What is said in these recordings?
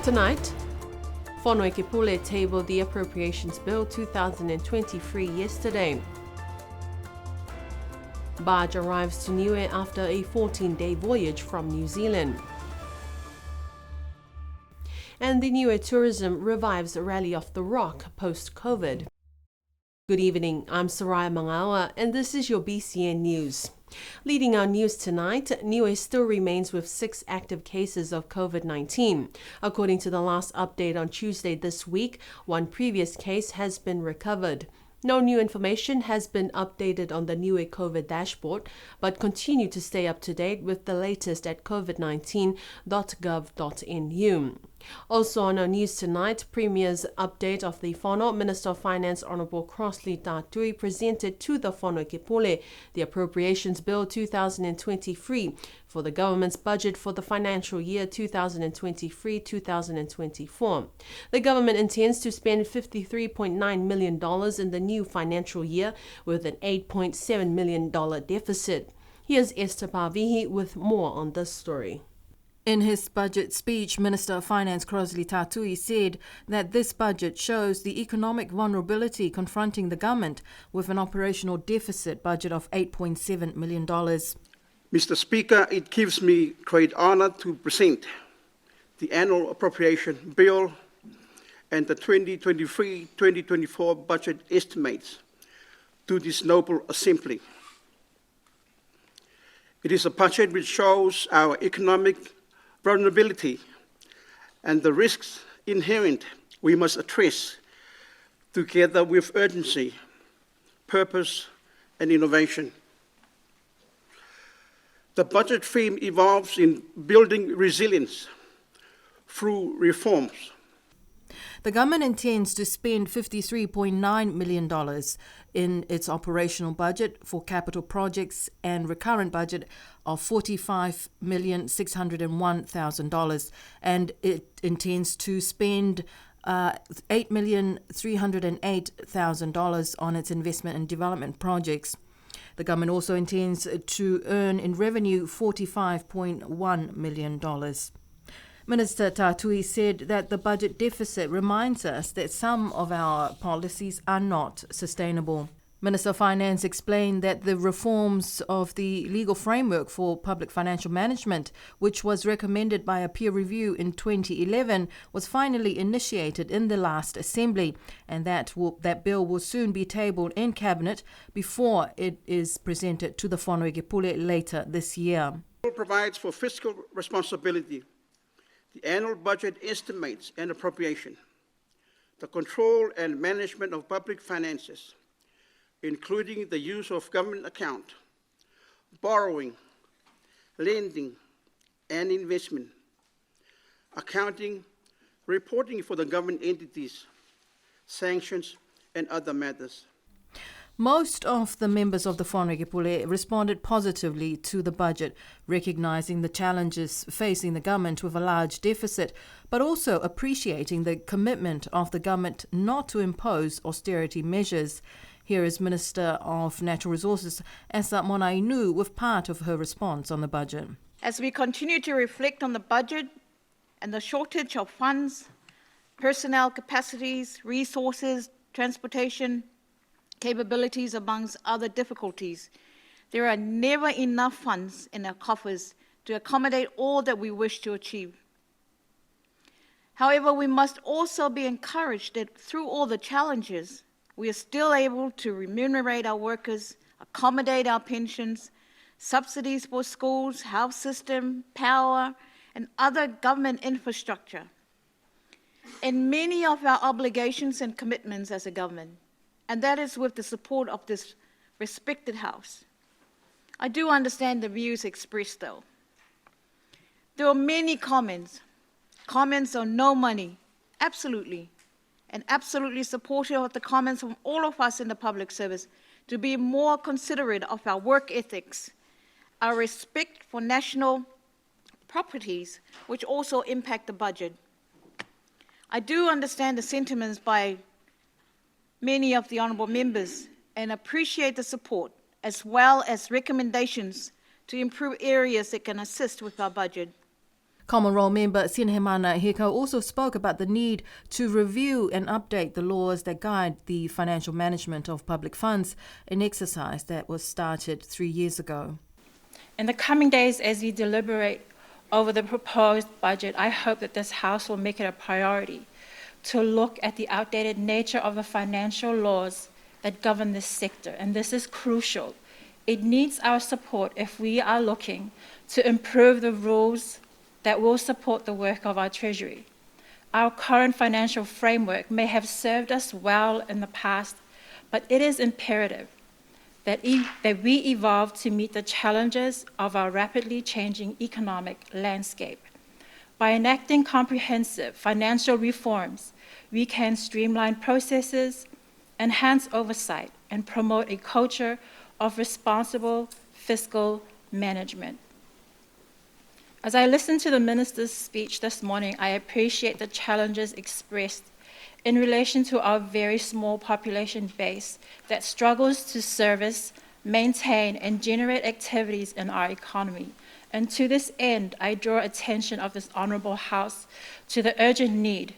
Tonight, Whanoi Ke Pule tabled the Appropriations Bill 2023 yesterday. Barge arrives to Niue after a 14-day voyage from New Zealand. And the Niue tourism revives Rally Off the Rock post-COVID. Good evening, I'm Soraya Mangawa, and this is your BCN News. Leading our news tonight, Niue still remains with 6 active cases of COVID-19. According to the last update on Tuesday this week, 1 previous case has been recovered. No new information has been updated on the Niue COVID dashboard, but continue to stay up to date with the latest at covid19.gov.nu. Also on our news tonight, Premier's update of the Whanau, Minister of Finance Honourable Crossley Tatui presented to the Whanoi Ke Pule the Appropriations Bill 2023 for the government's budget for the financial year 2023-2024. The government intends to spend $53.9 million in the new financial year with an $8.7 million deficit. Here's Esther Pavihi with more on this story. In his budget speech, Minister of Finance Crossley Tatui said that this budget shows the economic vulnerability confronting the government with an operational deficit budget of $8.7 million. Mr. Speaker, it gives me great honour to present the annual appropriation bill and the 2023-2024 budget estimates to this noble assembly. It is a budget which shows our economic vulnerability and the risks inherent we must address together with urgency, purpose, and innovation. The budget theme evolves in building resilience through reforms. The government intends to spend $53.9 million in its operational budget for capital projects and recurrent budget of $45,601,000, and it intends to spend $8,308,000 on its investment and development projects. The government also intends to earn in revenue $45.1 million. Minister Tatui said that the budget deficit reminds us that some of our policies are not sustainable. Minister of Finance explained that the reforms of the legal framework for public financial management, which was recommended by a peer review in 2011, was finally initiated in the last Assembly, and that bill will soon be tabled in Cabinet before it is presented to the Whanoi Ke Pule later this year. It provides for fiscal responsibility, the annual budget estimates and appropriation, the control and management of public finances, including the use of government account, borrowing, lending, and investment, accounting, reporting for the government entities, sanctions, and other matters. Most of the members of the Whanoi Ke Pule responded positively to the budget, recognising the challenges facing the government with a large deficit, but also appreciating the commitment of the government not to impose austerity measures. Here is Minister of Natural Resources, Esa Monainu, with part of her response on the budget. As we continue to reflect on the budget and the shortage of funds, personnel capacities, resources, transportation, capabilities, amongst other difficulties, there are never enough funds in our coffers to accommodate all that we wish to achieve. However, we must also be encouraged that through all the challenges, we are still able to remunerate our workers, accommodate our pensions, subsidies for schools, health system, power, and other government infrastructure, and many of our obligations and commitments as a government, and that is with the support of this respected House. I do understand the views expressed, though. There were many comments on no money, absolutely, and absolutely supportive of the comments from all of us in the public service to be more considerate of our work ethics, our respect for national properties, which also impact the budget. I do understand the sentiments by many of the honourable members and appreciate the support as well as recommendations to improve areas that can assist with our budget. Common Role member Sinhemana Heko also spoke about the need to review and update the laws that guide the financial management of public funds, an exercise that was started 3 years ago. In the coming days, as we deliberate over the proposed budget, I hope that this House will make it a priority to look at the outdated nature of the financial laws that govern this sector, and this is crucial. It needs our support if we are looking to improve the rules that will support the work of our Treasury. Our current financial framework may have served us well in the past, but it is imperative that we evolve to meet the challenges of our rapidly changing economic landscape. By enacting comprehensive financial reforms, we can streamline processes, enhance oversight, and promote a culture of responsible fiscal management. As I listened to the Minister's speech this morning, I appreciate the challenges expressed in relation to our very small population base that struggles to service, maintain, and generate activities in our economy. And to this end, I draw attention of this Honourable House to the urgent need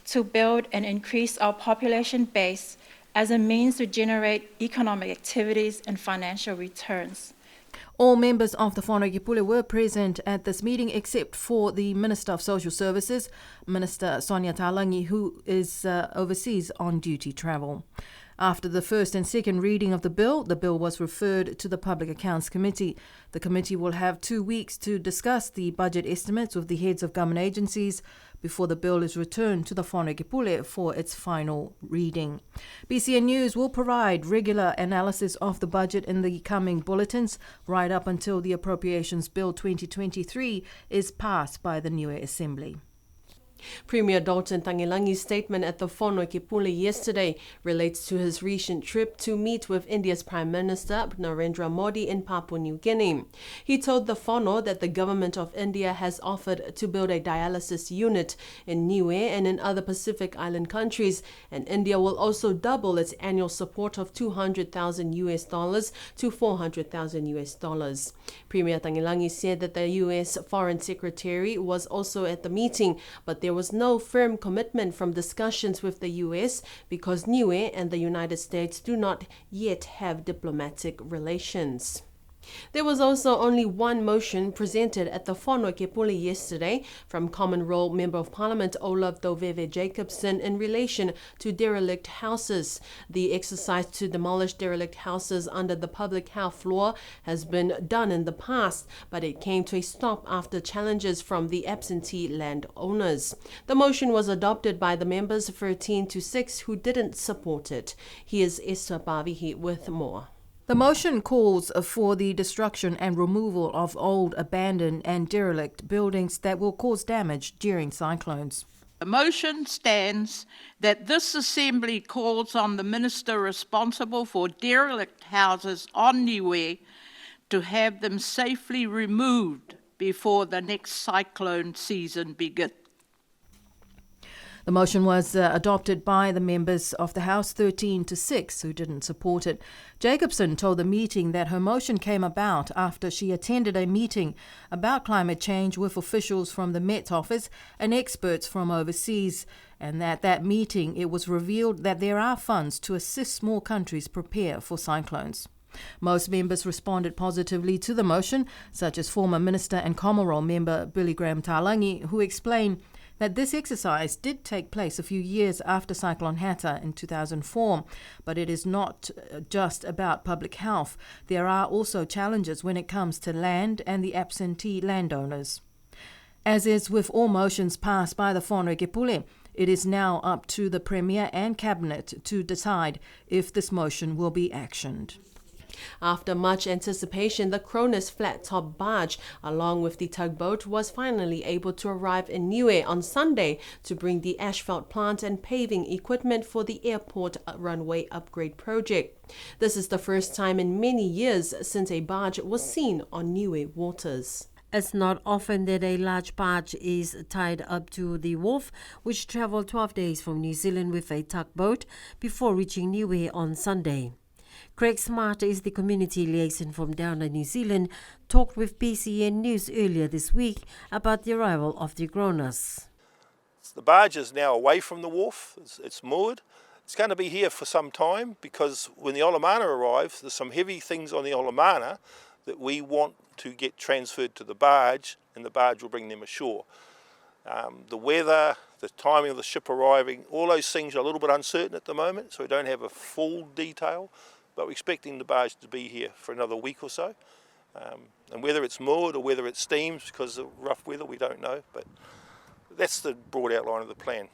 to build and increase our population base as a means to generate economic activities and financial returns. All members of the Whanokipule were present at this meeting except for the Minister of Social Services, Minister Sonia Talangi, who is overseas on duty travel. After the first and second reading of the bill was referred to the Public Accounts Committee. The committee will have 2 weeks to discuss the budget estimates with the heads of government agencies before the bill is returned to the Whanokipule for its final reading. BCN News will provide regular analysis of the budget in the coming bulletins right up until the Appropriations Bill 2023 is passed by the Niue Assembly. Premier Dalton Tangilangi's statement at the Whanokipule yesterday relates to his recent trip to meet with India's Prime Minister Narendra Modi in Papua New Guinea. He told the Whano that the government of India has offered to build a dialysis unit in Niue and in other Pacific Island countries, and India will also double its annual support of $200,000 to $400,000. Premier Tangilangi said that the U.S. Foreign Secretary was also at the meeting, but there was no firm commitment from discussions with the U.S. because Niue and the United States do not yet have diplomatic relations. There was also only one motion presented at the Whanokipule yesterday from Common Role Member of Parliament Olaf Doveve Jacobson in relation to derelict houses. The exercise to demolish derelict houses under the public health law has been done in the past, but it came to a stop after challenges from the absentee landowners. The motion was adopted by the members 13-6 who didn't support it. Here's Esther Bavihi with more. The motion calls for the destruction and removal of old, abandoned and derelict buildings that will cause damage during cyclones. The motion stands that this Assembly calls on the Minister responsible for derelict houses on Niue to have them safely removed before the next cyclone season begins. The motion was adopted by the members of the House 13-6 who didn't support it. Jacobson told the meeting that her motion came about after she attended a meeting about climate change with officials from the Met Office and experts from overseas, and at that meeting it was revealed that there are funds to assist small countries prepare for cyclones. Most members responded positively to the motion, such as former Minister and Common Role member Billy Graham Talangi, who explained that this exercise did take place a few years after Cyclone Hatta in 2004, but it is not just about public health. There are also challenges when it comes to land and the absentee landowners. As is with all motions passed by the Whanokipule, it is now up to the Premier and Cabinet to decide if this motion will be actioned. After much anticipation, the Cronus flat-top barge, along with the tugboat, was finally able to arrive in Niue on Sunday to bring the asphalt plant and paving equipment for the airport runway upgrade project. This is the first time in many years since a barge was seen on Niue waters. It's not often that a large barge is tied up to the wharf, which travelled 12 days from New Zealand with a tugboat before reaching Niue on Sunday. Craig Smart is the community liaison from Downer, New Zealand, talked with BCN News earlier this week about the arrival of the Gronas. The barge is now away from the wharf, it's moored. It's going to be here for some time because when the Olamana arrives, there's some heavy things on the Olamana that we want to get transferred to the barge, and the barge will bring them ashore. The weather, the timing of the ship arriving, all those things are a little bit uncertain at the moment, so we don't have a full detail, but we're expecting the barge to be here for another week or so. And whether it's moored or whether it steams because of rough weather, we don't know, but that's the broad outline of the plan.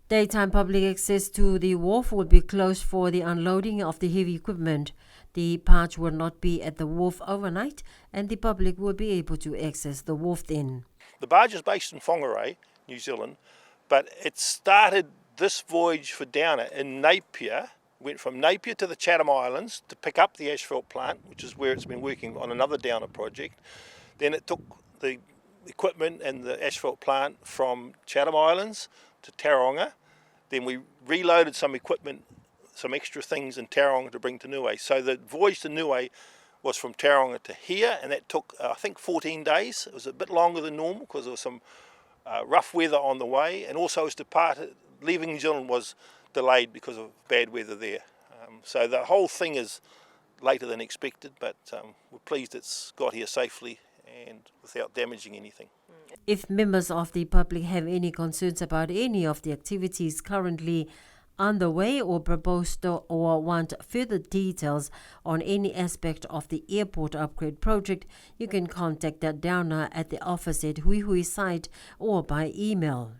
Daytime public access to the wharf will be closed for the unloading of the heavy equipment. The barge will not be at the wharf overnight, and the public will be able to access the wharf then. The barge is based in Whangarei, New Zealand, but it started this voyage for Downer in Napier, went from Napier to the Chatham Islands to pick up the asphalt plant, which is where it's been working on another Downer project. Then it took the equipment and the asphalt plant from Chatham Islands to Tauranga. Then we reloaded some equipment, some extra things in Tauranga to bring to Niue. So the voyage to Niue was from Tauranga to here, and that took, I think, 14 days. It was a bit longer than normal because there was some rough weather on the way, and also as leaving New Zealand was delayed because of bad weather there. So the whole thing is later than expected, but we're pleased it's got here safely and without damaging anything. If members of the public have any concerns about any of the activities currently underway or proposed or want further details on any aspect of the airport upgrade project, you can contact the Downer at the office at Huihui site or by email.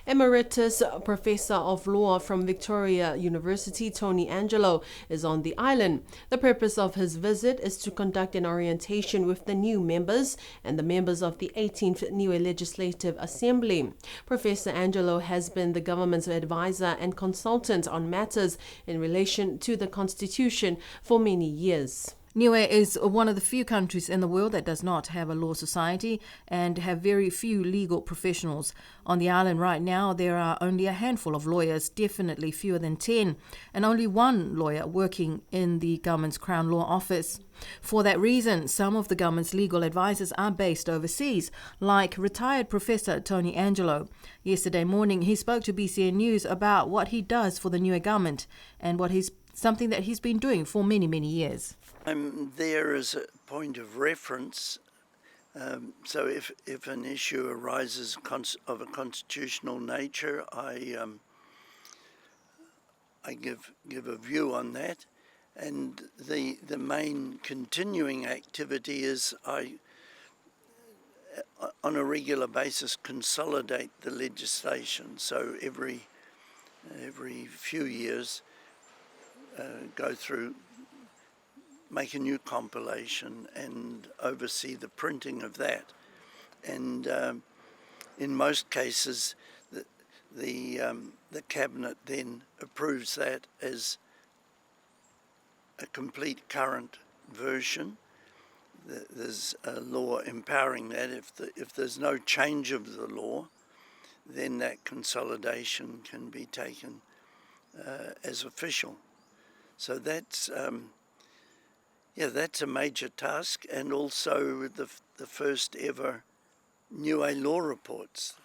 Emeritus Professor of Law from Victoria University, Tony Angelo, is on the island. The purpose of his visit is to conduct an orientation with the new members and the members of the 18th Niue Legislative Assembly. Professor Angelo has been the government's advisor and consultant on matters in relation to the Constitution for many years. Niue is one of the few countries in the world that does not have a law society and have very few legal professionals. On the island right now, there are only a handful of lawyers, definitely fewer than 10, and only one lawyer working in the government's Crown Law Office. For that reason, some of the government's legal advisors are based overseas, like retired Professor Tony Angelo. Yesterday morning, he spoke to BCN News about what he does for the Niue government and something that he's been doing for many, many years. I'm there as a point of reference, so if an issue arises of a constitutional nature, I give a view on that, and the main continuing activity is I, on a regular basis, consolidate the legislation. So every few years, go through, make a new compilation and oversee the printing of that. And in most cases, the Cabinet then approves that as a complete current version. There's a law empowering that. If there's no change of the law, then that consolidation can be taken as official. So that's a major task, and also the first ever Niue law reports.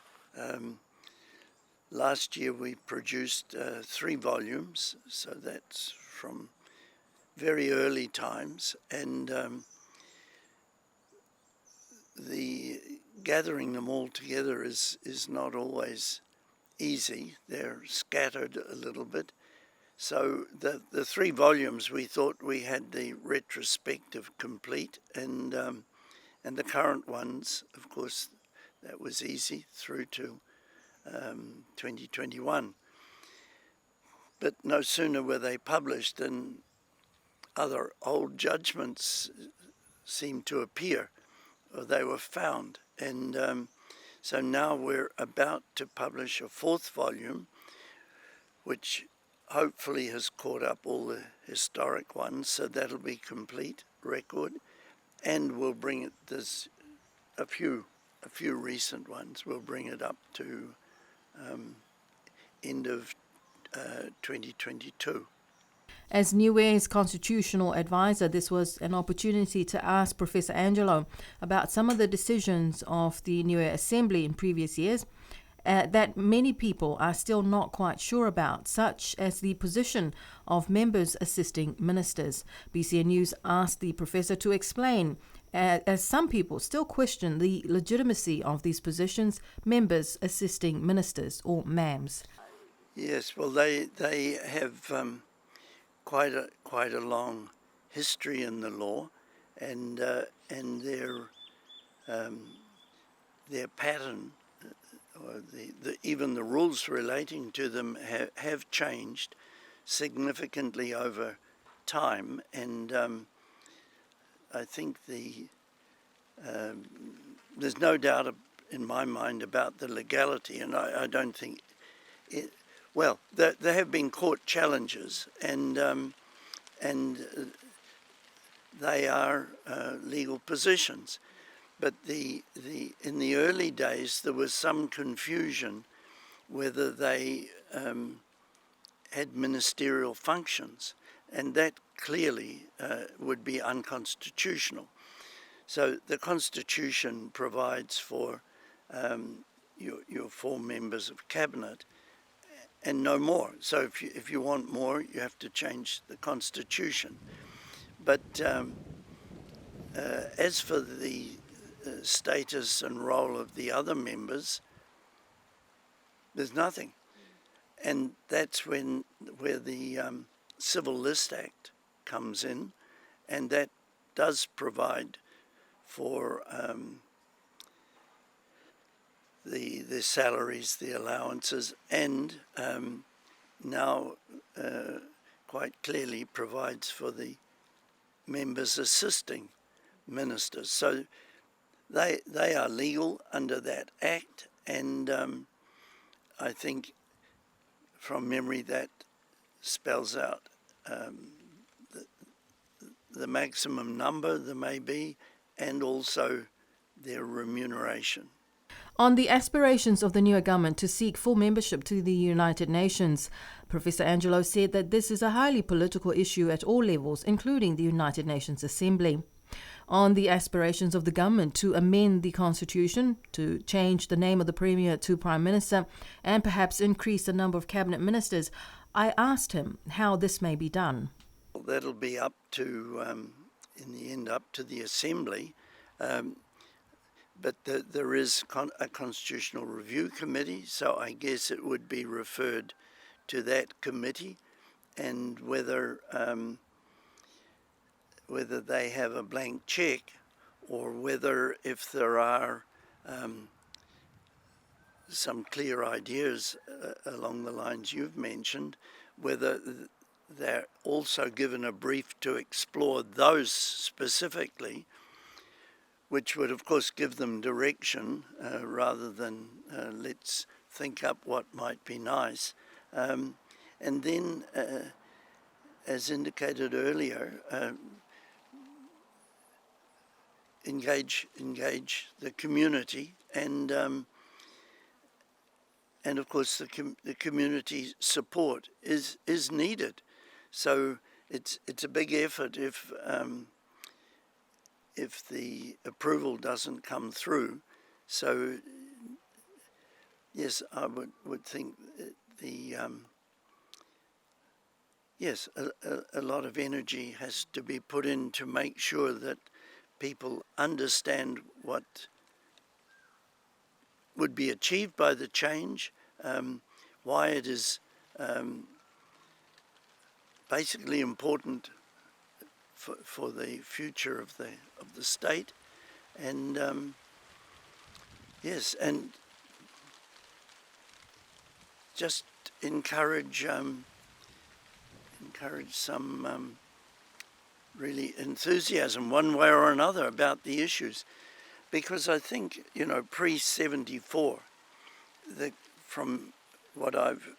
Last year we produced 3 volumes, so that's from very early times, and the gathering them all together is not always easy. They're scattered a little bit. So the 3 volumes, we thought we had the retrospective complete, and the current ones, of course, that was easy through to 2021. But no sooner were they published than other old judgments seemed to appear, or they were found. And so now we're about to publish a 4th volume, which hopefully has caught up all the historic ones, so that'll be complete record, and we'll bring it, there's a few recent ones, we'll bring it up to end of 2022. As Niue's constitutional advisor, this was an opportunity to ask Professor Angelo about some of the decisions of the Niue Assembly in previous years that many people are still not quite sure about, such as the position of members assisting ministers. BCN News asked the professor to explain, as some people still question the legitimacy of these positions, members assisting ministers, or MAMs. Yes, well, they have quite a long history in the law, and their pattern, or even the rules relating to them have changed significantly over time, and I think there's no doubt in my mind about the legality, and I don't think it. Well, there have been court challenges, and they are legal positions. But in the early days, there was some confusion whether they had ministerial functions, and that clearly would be unconstitutional. So the Constitution provides for your 4 members of cabinet, and no more. So if you want more, you have to change the Constitution. But as for the status and role of the other members, there's nothing. And that's where the Civil List Act comes in, and that does provide for the salaries, the allowances, and now quite clearly provides for the members assisting ministers. So they are legal under that act, and I think from memory that spells out the maximum number there may be, and also their remuneration. On the aspirations of the new government to seek full membership to the United Nations, Professor Angelo said that this is a highly political issue at all levels, including the United Nations Assembly. On the aspirations of the government to amend the Constitution, to change the name of the Premier to Prime Minister, and perhaps increase the number of cabinet ministers, I asked him how this may be done. Well, that'll be up to, in the end, up to the Assembly. But there is a Constitutional Review Committee, so I guess it would be referred to that committee, and whether they have a blank check, or whether, if there are some clear ideas along the lines you've mentioned, whether they're also given a brief to explore those specifically, which would, of course, give them direction rather than let's think up what might be nice. And then, as indicated earlier, engage the community, and of course the community support is needed. So it's a big effort if the approval doesn't come through. So yes, I would think yes, a lot of energy has to be put in to make sure that people understand what would be achieved by the change, why it is basically important for the future of the state, and yes, and just encourage some really enthusiasm one way or another about the issues, because I think, pre-74, from what I've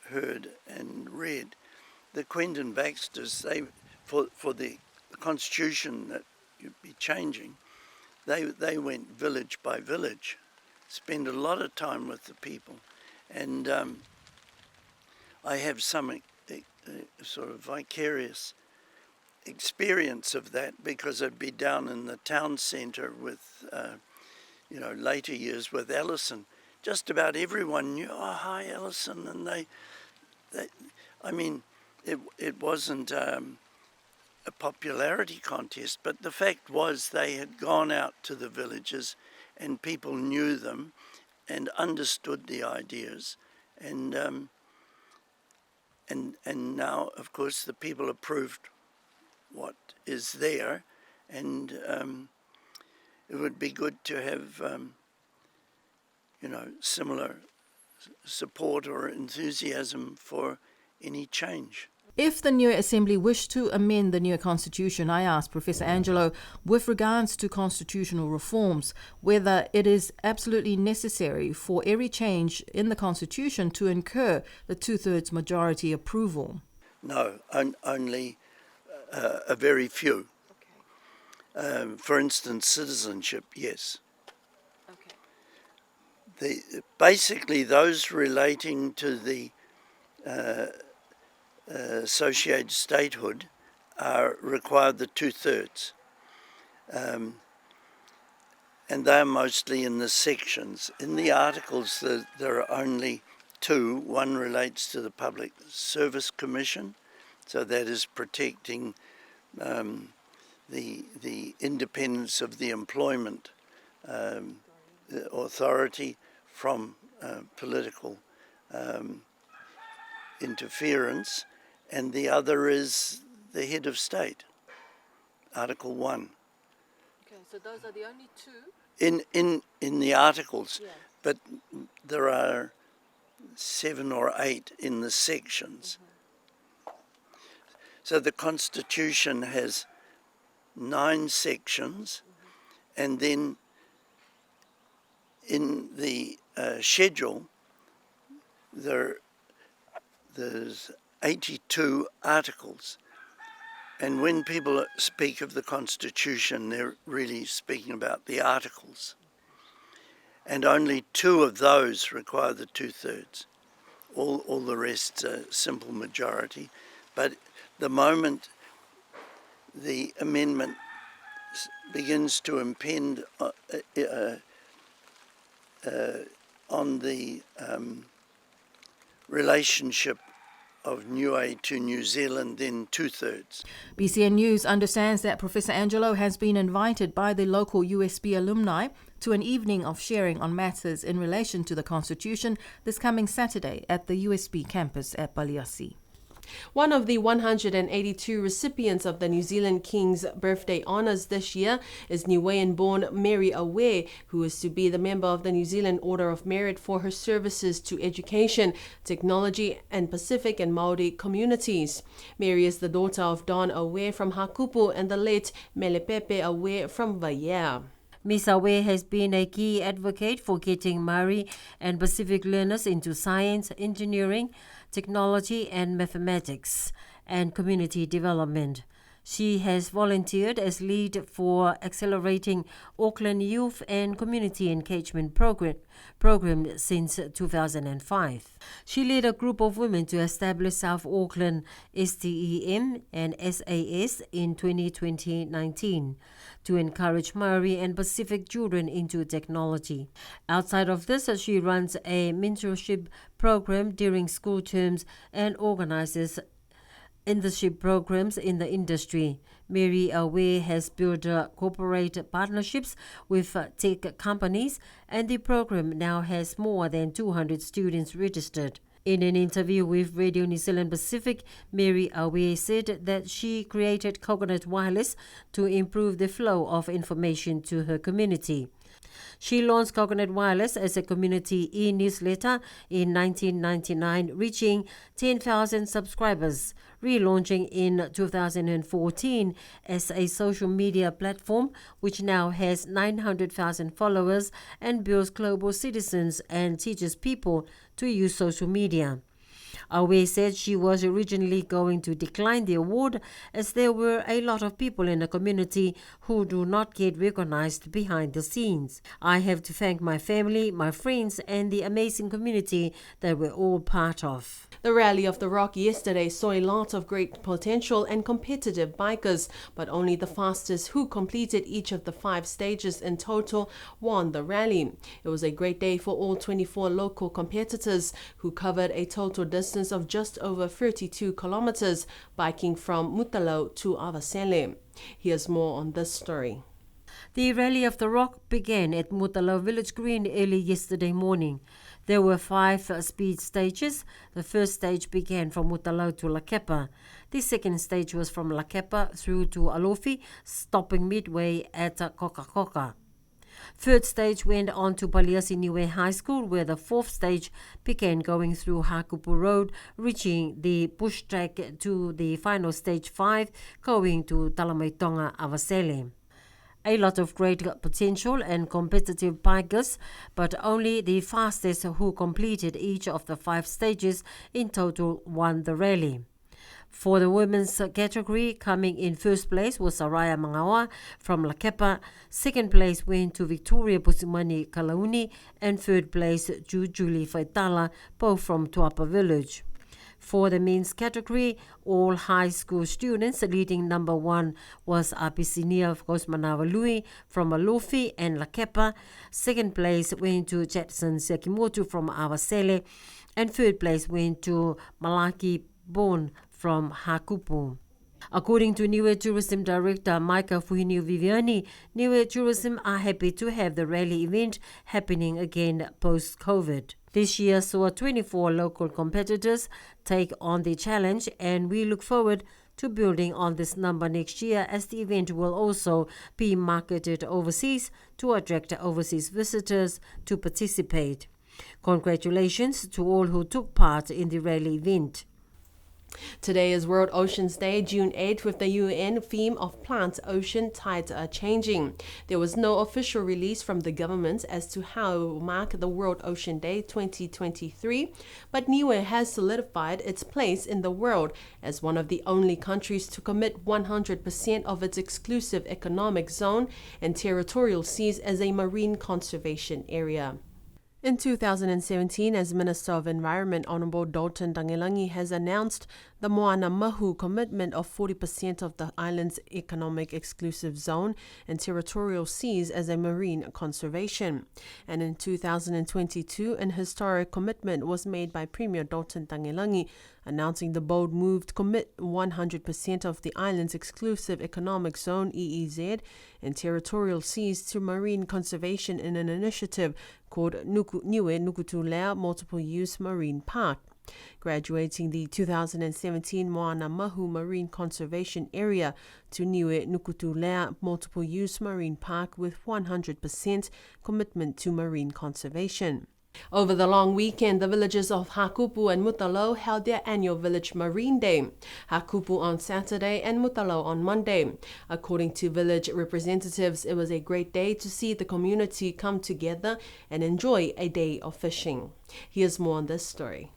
heard and read, the Quentin Baxters, for the constitution that you'd be changing, they went village by village, spend a lot of time with the people, and I have some sort of vicarious experience of that, because I'd be down in the town centre with, later years with Alison. Just about everyone knew, oh, hi, Alison, and it wasn't a popularity contest, but the fact was they had gone out to the villages and people knew them and understood the ideas, and now, of course, the people approved what is there, and it would be good to have similar support or enthusiasm for any change. If the new Assembly wished to amend the new Constitution, I asked Professor Angelo, with regards to constitutional reforms, whether it is absolutely necessary for every change in the Constitution to incur the two-thirds majority approval. No, only a very few. Okay. For instance, citizenship, yes. Okay. Basically, those relating to the associated statehood require the two-thirds. And they're mostly in the sections. In the articles, there are only two. One relates to the Public Service Commission, so that is protecting the independence of the employment authority from political interference, and the other is the head of state, Article 1. Okay, so those are the only two? In the articles, Yes. But there are 7 or 8 in the sections. Mm-hmm. So the Constitution has 9 sections, mm-hmm. and then in the schedule there's 82 articles, and when people speak of the Constitution, they're really speaking about the articles, and only 2 of those require the two-thirds. All the rest are simple majority, but the moment the amendment begins to impinge on the relationship of Niue to New Zealand, then two-thirds. BCN News understands that Professor Angelo has been invited by the local USB alumni to an evening of sharing on matters in relation to the Constitution this coming Saturday at the USB campus at Baliasi. One of the 182 recipients of the New Zealand King's birthday honours this year is Niuean-born Mary Awe, who is to be the member of the New Zealand Order of Merit for her services to education, technology and Pacific and Māori communities. Mary is the daughter of Don Awe from Hakupu and the late Melepepe Awe from Vaiea. Ms. Awe has been a key advocate for getting Māori and Pacific learners into science, engineering, technology and mathematics, and community development. She has volunteered as lead for accelerating Auckland Youth and Community Engagement program since 2005. She led a group of women to establish South Auckland STEM and SAS in 2019 to encourage Māori and Pacific children into technology. Outside of this, she runs a mentorship program during school terms and organizes internship programs in the industry. Mary Awe has built corporate partnerships with tech companies, and the program now has more than 200 students registered. In an interview with Radio New Zealand Pacific, Mary Awe said that she created Coconut Wireless to improve the flow of information to her community. She launched Coconut Wireless as a community e-newsletter in 1999, reaching 10,000 subscribers, relaunching in 2014 as a social media platform which now has 900,000 followers and builds global citizens and teaches people to use social media. Awe said she was originally going to decline the award as there were a lot of people in the community who do not get recognized behind the scenes. I have to thank my family, my friends, and the amazing community that we're all part of. The Rally of the Rock yesterday saw a lot of great potential and competitive bikers, but only the fastest who completed each of the 5 stages in total won the rally. It was a great day for all 24 local competitors who covered a total distance of just over 32 kilometers, biking from Mutalo to Avasele. Here's more on this story. The Rally of the Rock began at Mutalo Village Green early yesterday morning. There were 5 speed stages. The first stage began from Mutalo to Lakepa. The second stage was from Lakepa through to Alofi, stopping midway at Kokakoka. Third stage went on to Paliasi Niue High School, where the fourth stage began going through Hakupu Road, reaching the bush track to the final stage 5, going to Talamaitonga Avasele. A lot of great potential and competitive bikers, but only the fastest who completed each of the 5 stages in total won the rally. For the women's category, coming in first place was Saraya Mangawa from Lakepa. Second place went to Victoria Pusimani Kalauni, and third place to Julie Faitala, both from Tuapa Village. For the men's category, all high school students, leading number 1 was Apisinia Kosmanawa from Alofi and Lakepa. Second place went to Jetson Sekimotu from Avasele, and third place went to Malaki Bon from Hakupu. According to Niue Tourism Director Maika Fuhinio Viviani, Niue Tourism are happy to have the rally event happening again post-COVID. This year saw 24 local competitors take on the challenge, and we look forward to building on this number next year, as the event will also be marketed overseas to attract overseas visitors to participate. Congratulations to all who took part in the rally event. Today is World Oceans Day, June 8th, with the UN theme of Plant Ocean Tides Are Changing. There was no official release from the government as to how it will mark the World Ocean Day 2023, but Niue has solidified its place in the world as one of the only countries to commit 100% of its exclusive economic zone and territorial seas as a marine conservation area. In 2017, as Minister of Environment, Honourable Dalton Dangelangi has announced the Moana Mahu commitment of 40% of the island's economic exclusive zone and territorial seas as a marine conservation. And in 2022, an historic commitment was made by Premier Dalton Dangelangi, announcing the bold move to commit 100% of the island's exclusive economic zone, EEZ, and territorial seas to marine conservation in an initiative called Niue Nukutulea Multiple Use Marine Park. Graduating the 2017 Moana Mahu Marine Conservation Area to Niue Nukutulea Multiple Use Marine Park with 100% commitment to marine conservation. Over the long weekend, the villages of Hakupu and Mutalo held their annual Village Marine Day. Hakupu on Saturday and Mutalo on Monday. According to village representatives, it was a great day to see the community come together and enjoy a day of fishing. Here's more on this story.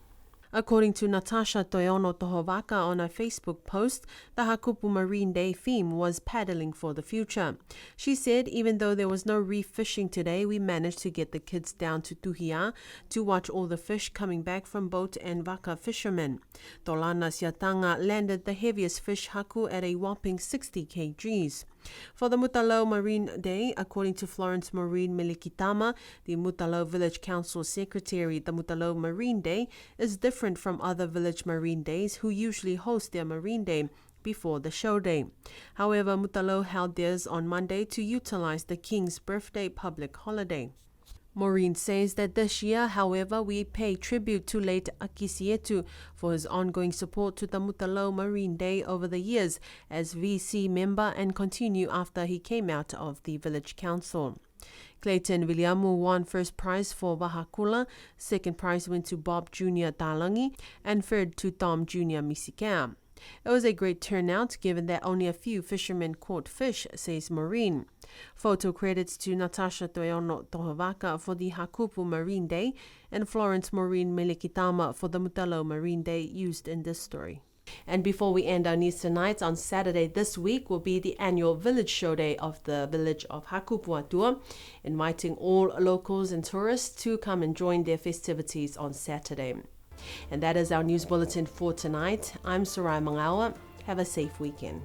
According to Natasha Toyono Tohovaka on a Facebook post, the Hakupu Marine Day theme was paddling for the future. She said even though there was no reef fishing today, we managed to get the kids down to Tuhia to watch all the fish coming back from boat and waka fishermen. Tolana Siatanga landed the heaviest fish haku at a whopping 60 kgs. For the Mutalo Marine Day, according to Florence Maureen Milikitama, the Mutalo Village Council Secretary, the Mutalo Marine Day is different from other village marine days who usually host their Marine Day before the show day. However, Mutalo held theirs on Monday to utilize the King's birthday public holiday. Maureen says that this year, however, we pay tribute to late Akisietu for his ongoing support to the Mutalo Marine Day over the years as VC member and continue after he came out of the village council. Clayton Williamu won first prize for Wahakula, second prize went to Bob Jr. Talangi, and third to Tom Jr. Misikea. It was a great turnout given that only a few fishermen caught fish, says Maureen. Photo credits to Natasha Toyono Tohovaka for the Hakupu Marine Day and Florence Maureen Melikitama for the Mutalo Marine Day used in this story. And before we end our news tonight, on Saturday this week will be the annual Village Show Day of the village of Hakupuatua, inviting all locals and tourists to come and join their festivities on Saturday. And that is our news bulletin for tonight. I'm Sarai Mangawa. Have a safe weekend.